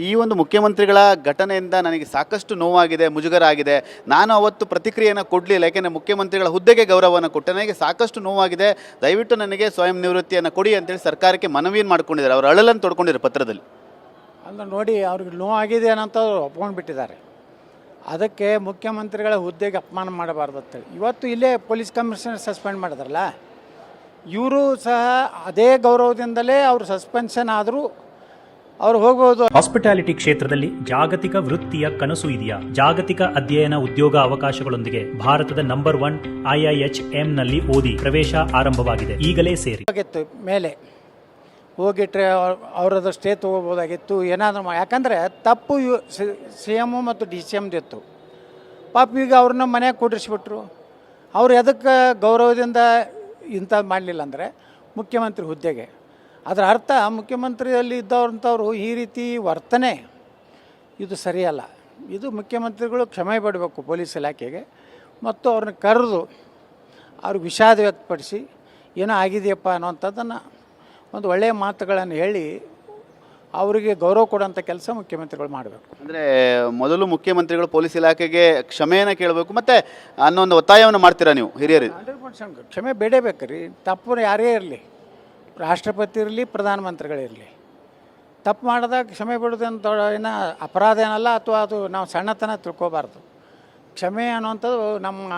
ಈ ಒಂದು ಮುಖ್ಯಮಂತ್ರಿಗಳ ಘಟನೆಯಿಂದ ನನಗೆ ಸಾಕಷ್ಟು ನೋವಾಗಿದೆ, ಮುಜುಗರ ಆಗಿದೆ. ನಾನು ಅವತ್ತು ಪ್ರತಿಕ್ರಿಯೆಯನ್ನು ಕೊಡಲಿಲ್ಲ, ಯಾಕೆಂದರೆ ಮುಖ್ಯಮಂತ್ರಿಗಳ ಹುದ್ದೆಗೆ ಗೌರವವನ್ನು ಕೊಟ್ಟೆ. ನನಗೆ ಸಾಕಷ್ಟು ನೋವಾಗಿದೆ, ದಯವಿಟ್ಟು ನನಗೆ ಸ್ವಯಂ ನಿವೃತ್ತಿಯನ್ನು ಕೊಡಿ ಅಂತೇಳಿ ಸರ್ಕಾರಕ್ಕೆ ಮನವಿಯನ್ನು ಮಾಡ್ಕೊಂಡಿದ್ದಾರೆ. ಅವರು ಅಳಲನ್ನು ತೊಡ್ಕೊಂಡಿದ್ದಾರೆ ಪತ್ರದಲ್ಲಿ. ಅಲ್ಲ ನೋಡಿ, ಅವ್ರಿಗೆ ನೋವಾಗಿದೆ ಅನ್ನೋಂಥ ಒಪ್ಕೊಂಡು ಬಿಟ್ಟಿದ್ದಾರೆ. ಅದಕ್ಕೆ ಮುಖ್ಯಮಂತ್ರಿಗಳ ಹುದ್ದೆಗೆ ಅಪಮಾನ ಮಾಡಬಾರ್ದು. ಇವತ್ತು ಇಲ್ಲೇ ಪೊಲೀಸ್ ಕಮಿಷನರ್ ಸಸ್ಪೆಂಡ್ ಮಾಡಿದ್ರಲ್ಲ, ಇವರು ಸಹ ಅದೇ ಗೌರವದಿಂದಲೇ ಅವರು ಸಸ್ಪೆನ್ಷನ್ ಆದರೂ ಅವ್ರು ಹೋಗ್ಬೋದು. ಹಾಸ್ಪಿಟಾಲಿಟಿ ಕ್ಷೇತ್ರದಲ್ಲಿ ಜಾಗತಿಕ ವೃತ್ತಿಯ ಕನಸು ಇದೆಯಾ? ಜಾಗತಿಕ ಅಧ್ಯಯನ ಉದ್ಯೋಗ ಅವಕಾಶಗಳೊಂದಿಗೆ ಭಾರತದ ನಂಬರ್ 1 IIHM ನಲ್ಲಿ ಓದಿ. ಪ್ರವೇಶ ಆರಂಭವಾಗಿದೆ, ಈಗಲೇ ಸೇರಿ. ಮೇಲೆ ಹೋಗಿಟ್ರೆ ಅವರದಷ್ಟೇ ತೊಗೋಬೋದಾಗಿತ್ತು, ಏನಾದರೂ ಯಾಕಂದರೆ ತಪ್ಪು CM ಮತ್ತು DCM ಇತ್ತು. ಪಾಪ ಈಗ ಅವ್ರನ್ನ ಮನೆಯಾಗ ಕೂಡಿಸ್ಬಿಟ್ರು. ಅವ್ರು ಎದಕ್ಕೆ ಗೌರವದಿಂದ ಇಂಥದ್ದು ಮಾಡಲಿಲ್ಲ ಅಂದರೆ ಮುಖ್ಯಮಂತ್ರಿ ಹುದ್ದೆಗೆ. ಅದರ ಅರ್ಥ ಮುಖ್ಯಮಂತ್ರಿಯಲ್ಲಿ ಇದ್ದವ್ರಂಥವ್ರು ಈ ರೀತಿ ವರ್ತನೆ ಇದು ಸರಿಯಲ್ಲ. ಇದು ಮುಖ್ಯಮಂತ್ರಿಗಳು ಕ್ಷಮೆ ಬಿಡಬೇಕು ಪೊಲೀಸ್ ಇಲಾಖೆಗೆ, ಮತ್ತು ಅವ್ರನ್ನ ಕರೆದು ಅವ್ರಿಗೆ ವಿಷಾದ ವ್ಯಕ್ತಪಡಿಸಿ ಏನೋ ಆಗಿದೆಯಪ್ಪ ಅನ್ನೋವಂಥದ್ದನ್ನು ಒಂದು ಒಳ್ಳೆಯ ಮಾತುಗಳನ್ನು ಹೇಳಿ ಅವರಿಗೆ ಗೌರವ ಕೊಡೋಂಥ ಕೆಲಸ ಮುಖ್ಯಮಂತ್ರಿಗಳು ಮಾಡಬೇಕು. ಅಂದರೆ ಮೊದಲು ಮುಖ್ಯಮಂತ್ರಿಗಳು ಪೊಲೀಸ್ ಇಲಾಖೆಗೆ ಕ್ಷಮೆಯನ್ನು ಕೇಳಬೇಕು ಮತ್ತು ಅನ್ನೋ ಒಂದು ಒತ್ತಾಯವನ್ನು ಮಾಡ್ತೀರಾ ನೀವು ಹಿರಿಯರು? 100% ಕ್ಷಮೆ ಬೇಡಬೇಕು ರೀ. ತಪ್ಪು ಯಾರೇ ಇರಲಿ, ರಾಷ್ಟ್ರಪತಿ ಇರಲಿ, ಪ್ರಧಾನಮಂತ್ರಿಗಳಿರಲಿ, ತಪ್ಪು ಮಾಡಿದಾಗ ಕ್ಷಮೆ ಬಿಡೋದಂತ ಏನೋ ಅಪರಾಧ ಏನಲ್ಲ, ಅಥವಾ ಅದು ನಾವು ಸಣ್ಣತನ ತಿಳ್ಕೊಬಾರ್ದು. ಕ್ಷಮೆ ಅನ್ನುವಂಥದ್ದು ನಮ್ಮ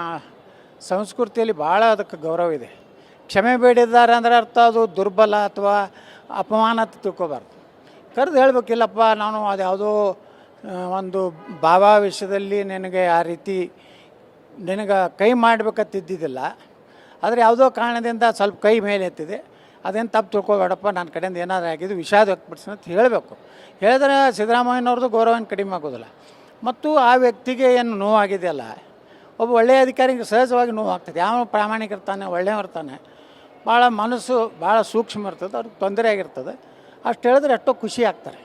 ಸಂಸ್ಕೃತಿಯಲ್ಲಿ ಭಾಳ ಅದಕ್ಕೆ ಗೌರವ ಇದೆ. ಕ್ಷಮೆ ಬೇಡಿದ್ದಾರೆ ಅಂದರೆ ಅರ್ಥ ಅದು ದುರ್ಬಲ ಅಥವಾ ಅಪಮಾನ ಅಂತ ತಿಳ್ಕೊಬಾರ್ದು. ಕರೆದು ಹೇಳಬೇಕಿಲ್ಲಪ್ಪ, ನಾನು ಅದು ಯಾವುದೋ ಒಂದು ಭಾವಾವೇಶದಲ್ಲಿ ನಿನಗೆ ಆ ರೀತಿ ನಿನಗೆ ಕೈ ಮಾಡಬೇಕಂತಿದ್ದಿದ್ದಿಲ್ಲ, ಆದರೆ ಯಾವುದೋ ಕಾರಣದಿಂದ ಸ್ವಲ್ಪ ಕೈ ಮೇಲೆ ಎತ್ತಿದೆ, ಅದೇನು ತಪ್ಪು ತಿಳ್ಕೊಬೇಡಪ್ಪ, ನನ್ನ ಕಡೆಯಿಂದ ಏನಾದರೂ ಆಗಿದ್ದು ವಿಷಾದ ವ್ಯಕ್ತಪಡಿಸಿ ಅಂತ ಹೇಳಬೇಕು. ಹೇಳಿದ್ರೆ ಸಿದ್ದರಾಮಯ್ಯನವ್ರದ್ದು ಗೌರವ ಕಡಿಮೆ ಆಗೋದಿಲ್ಲ. ಮತ್ತು ಆ ವ್ಯಕ್ತಿಗೆ ಏನು ನೋವಾಗಿದೆಯಲ್ಲ, ಒಬ್ಬ ಒಳ್ಳೆಯ ಅಧಿಕಾರಿಗೆ ಸಹಜವಾಗಿ ನೋವು ಆಗ್ತದೆ. ಯಾವ ಪ್ರಾಮಾಣಿಕ ಇರ್ತಾನೆ, ಒಳ್ಳೆಯವಿರ್ತಾನೆ, ಭಾಳ ಮನಸ್ಸು ಭಾಳ ಸೂಕ್ಷ್ಮ ಇರ್ತದೆ, ಅವ್ರಿಗೆ ತೊಂದರೆ ಆಗಿರ್ತದೆ. ಅಷ್ಟು ಹೇಳಿದ್ರೆ ಎಷ್ಟೋ ಖುಷಿ ಆಗ್ತಾರೆ.